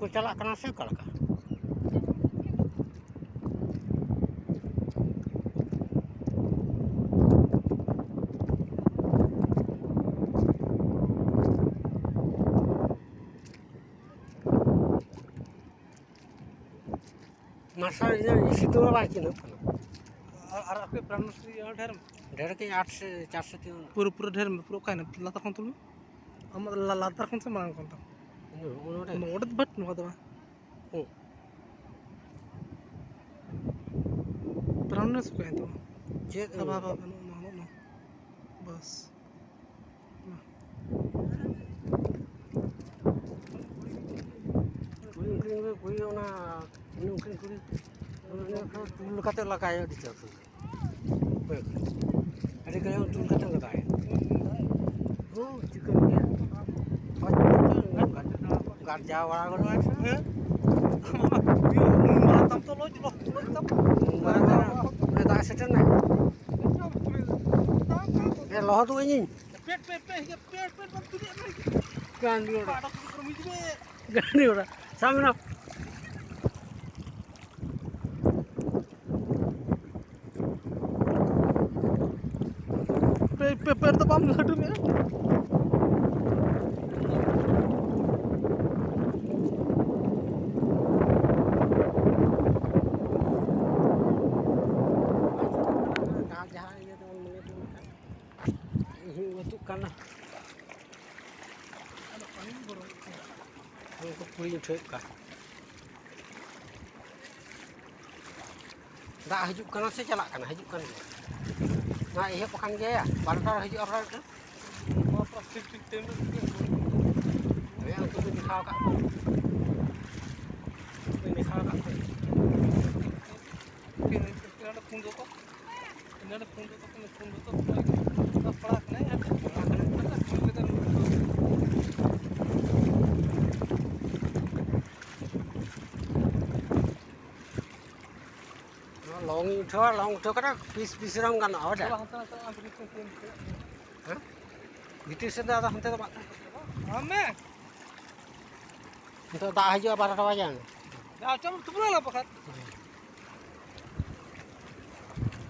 को चला करना से कल का मास्टर ये सितुआ बाकी ना और आपके प्राणों से ढेर ढेर के 8 से 4 से 3 पूरा पूरा ढेर में पूरा का ना लाता कौन तुम हम लाता कौन से मांग कौन था ओडत बट नो दवा प्राणों से कहते हो जे अब नो बस कोई ना उनके कोई टूल कते लगाया दिखा तो अरे कहीं टूल कते लगाया ओ चिकन ये गाड़ जा वाला को ना है माला तम तो लोज तम मैं दा सेटन ना ये लोह तो ini पेट बम तुझे गांडी पाड़ा को मिज में गांडी उड़ा सामने पेपर तो बम लड्डू में karena untuk punya cuek kah dah hidup karena saya celak kan hidup kan nah iya pekan dia ya baru hidup orang itu mau praktik tim ya untuk dikau kak ini kau kak ini ada punto to पड़ा नहीं है long udah kan bis ram kan ada gitu sudah ada hantar pak हमें itu tak aja para kawajan dah coba tu pula lah pakat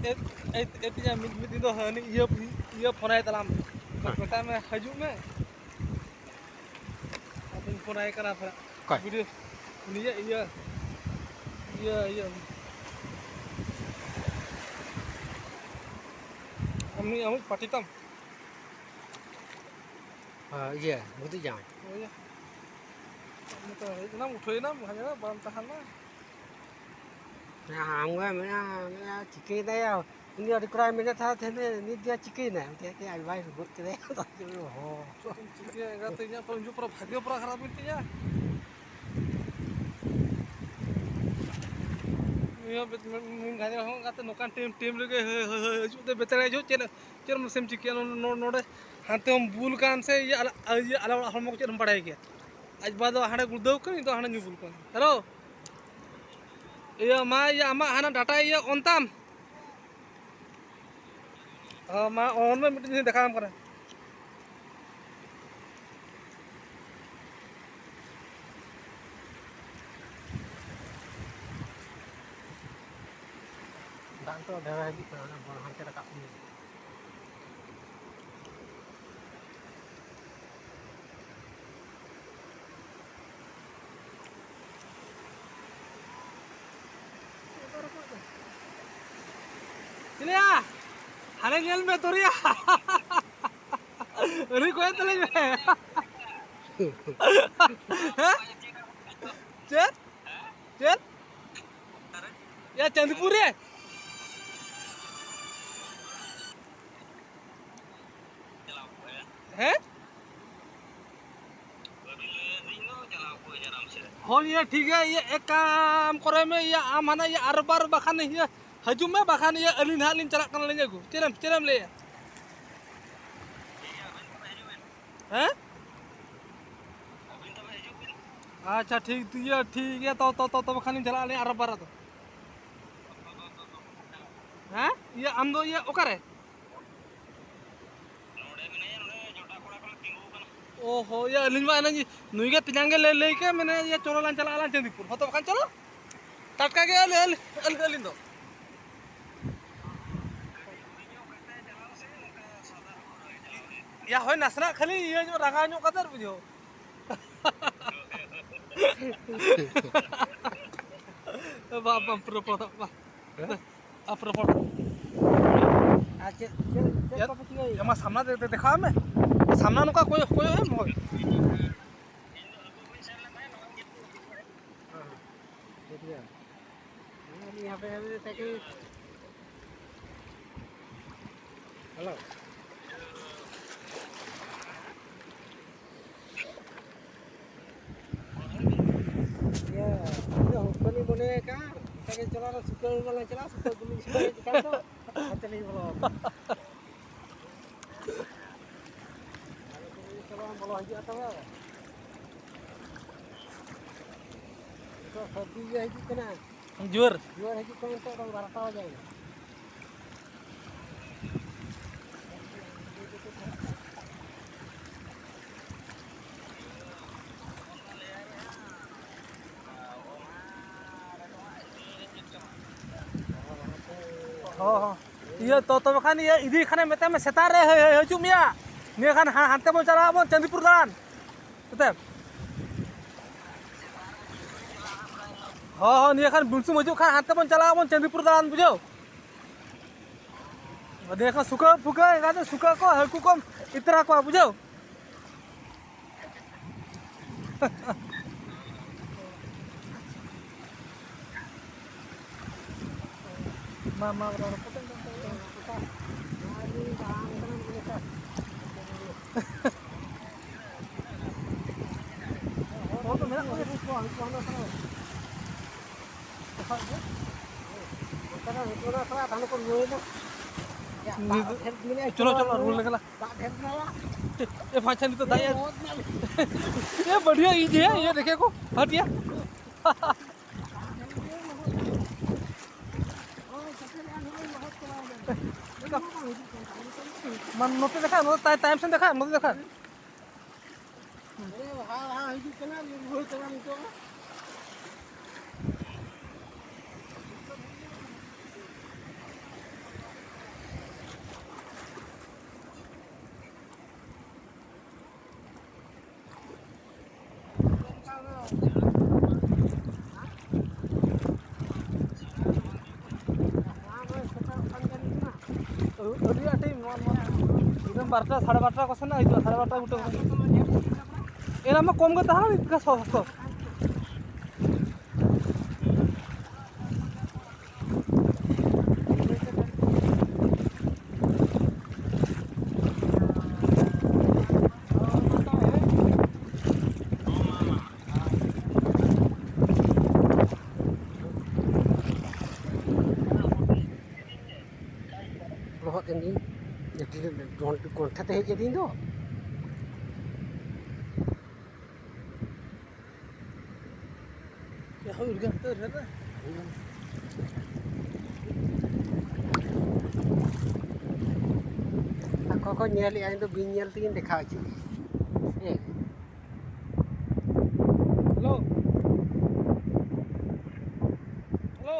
एतिया मिद दो हनी ये phone आए तलाम बेटा में हजू में अपन फोन आए करा फिर वीडियो ये हम पार्टी तम iya betul jangan तो इतना उठो ना हजारा बाम tahan ना nah मैं चिकन दया ini ada kurang minat hati ini dia chicken है dia आई भाई बुत के तो हो चिकन गाते nya penunjuk pro भाग्य pro खराब intinya ये गाने हम गाते नोकान टीम लगे हजू ते बेतरे जो चेर मसेम चिकन नोडे हांते हम बुल कान से ये अला हम को चेर हम पढ़ाई के आज बाद हाने गुदौ कन तो हाने न्यू बुल कन हेलो ये अमा हाना डाटा ये ओनताम मा ऑन में मिटिंग देखा हम करे dan tu ada lagi orang hantar kat sini चलिया हाने गेल में तोरिया अरे कोई तले में हैं चल या चंदपुर है हैं हो ये ठीक है ये एक काम करे में ये आम हना ये अरबार बखान ये हजूम में बखान ये अलिन हालिन चला कर लेंगे को चरम ले हैं अच्छा ठीक है तो बखान चला ले अरबार तो हैं ये आम दो ये ओकर है ओहो या अलिंग मा ना नुई के तिजांगे ले के मैंने ये चलो लान चला लान चंदीपुर हो तो बखान चलो टटका के अलिंग दो या होय नासना खाली ये जो रंगा ᱧᱚᱜ कदर बुझो बाप प्रोपो बा प्रोपो अच्छा या मा सामना देखा में सामना नुका कोई कोई है मोय देखिए यहाँ पे hello ya udah beli boneka kita jalan suka jalan jalan suka beli suka kita tuh hotel ini belum kalau mau lagi atau apa itu hobi ya itu kena जुर jual itu kan itu orang barat aja ini हाँ ये तो बखान ये इधी खाने में तमे सेतारे हजु मिया ने खान हांते बन चला बन चंदीपुर दान तते हाँ ने खान बुनसु मजु खान हांते बन चला बन चंदीपुर दान बुझो ने खान सुका फुका गाते सुका को हकु कम इतरा को बुझो मामा बराबर पतंग oh tuh merah चलो चलो रूल निकला ये फंक्शन तो था यार ये बढ़िया इजी है ये देखे को हटिया मन नोटे देखा नो टाइम से देखा मुझे देखा हाँ हिजू कना वो तो हम तो बारटा साढ़े बारटा कसन ना साढ़े बारटा गुटे एना में कम गता है इतना सस्तो बहुत ini jadi kontak teh jadi itu ya हो गया तो है ना aku kok nyali itu binyal tin dekha aja hello hello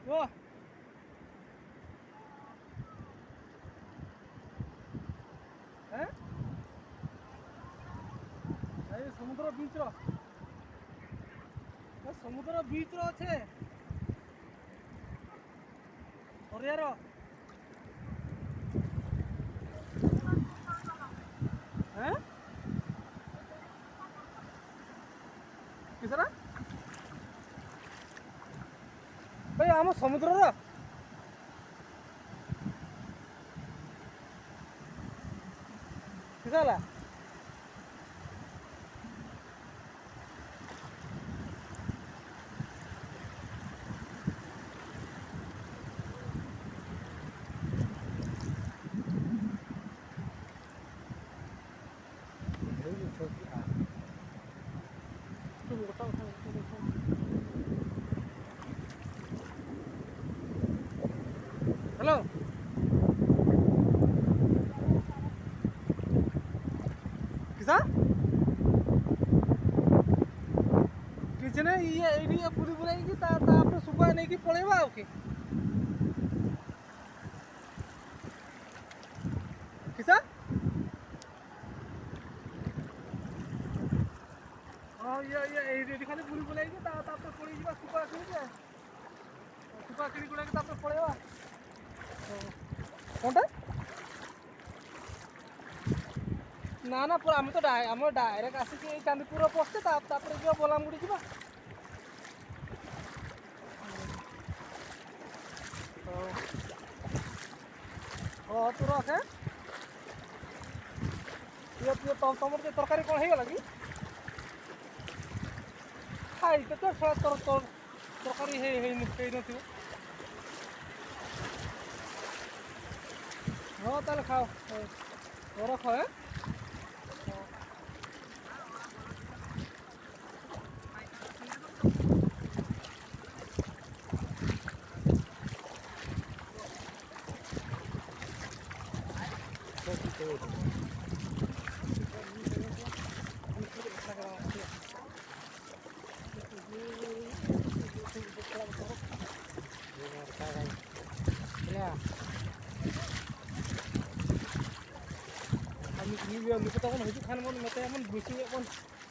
वो हैं अरे समुद्र बीच रो छे और यार हैं किसरा भाई आम समुद्र रो किसला हेलो ये पूरी बुलाएगी तापर सुबह नहीं कि पड़ेगा ओके किसा हाँ ये खाली पूरी बुलाएगी तापर पड़ी जीवा सुबह किनी गुड़ाएगी तापर पड़ेगा कौनटा ना ना पूरा आम तो आम डायरेक्ट आसिक चांदीपुर पहुँचे तापर जो बलामगुड़ी जीवा हाँ तू रखे ये तुम तरकारी कौन हो लगी खाई तो तरकारी नथिबो हाँ ताले खाओ रख है नुकु तक हजू खान मन मत बुझे बन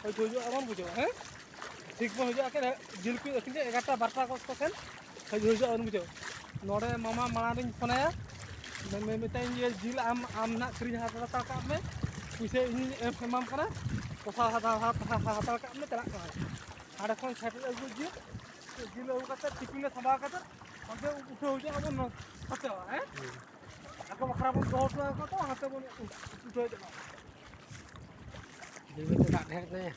हजून बुझे हाँ ठीक बन हजू आके जिल को अखिन 11टा 12टा सेन हजून बुझे नोड़े मामा माड़ा फोनाया मेताई जिल आम ना क्रीज हाथा का में पैसे एमाम कसा हाथा का में चला हाड़े खन सेट अगू जिल अगू टिफिन सभा उठे हजू अब हाथे हाँ आपको बखरा बन दो तो हाथे बन उठे Di betul tak dah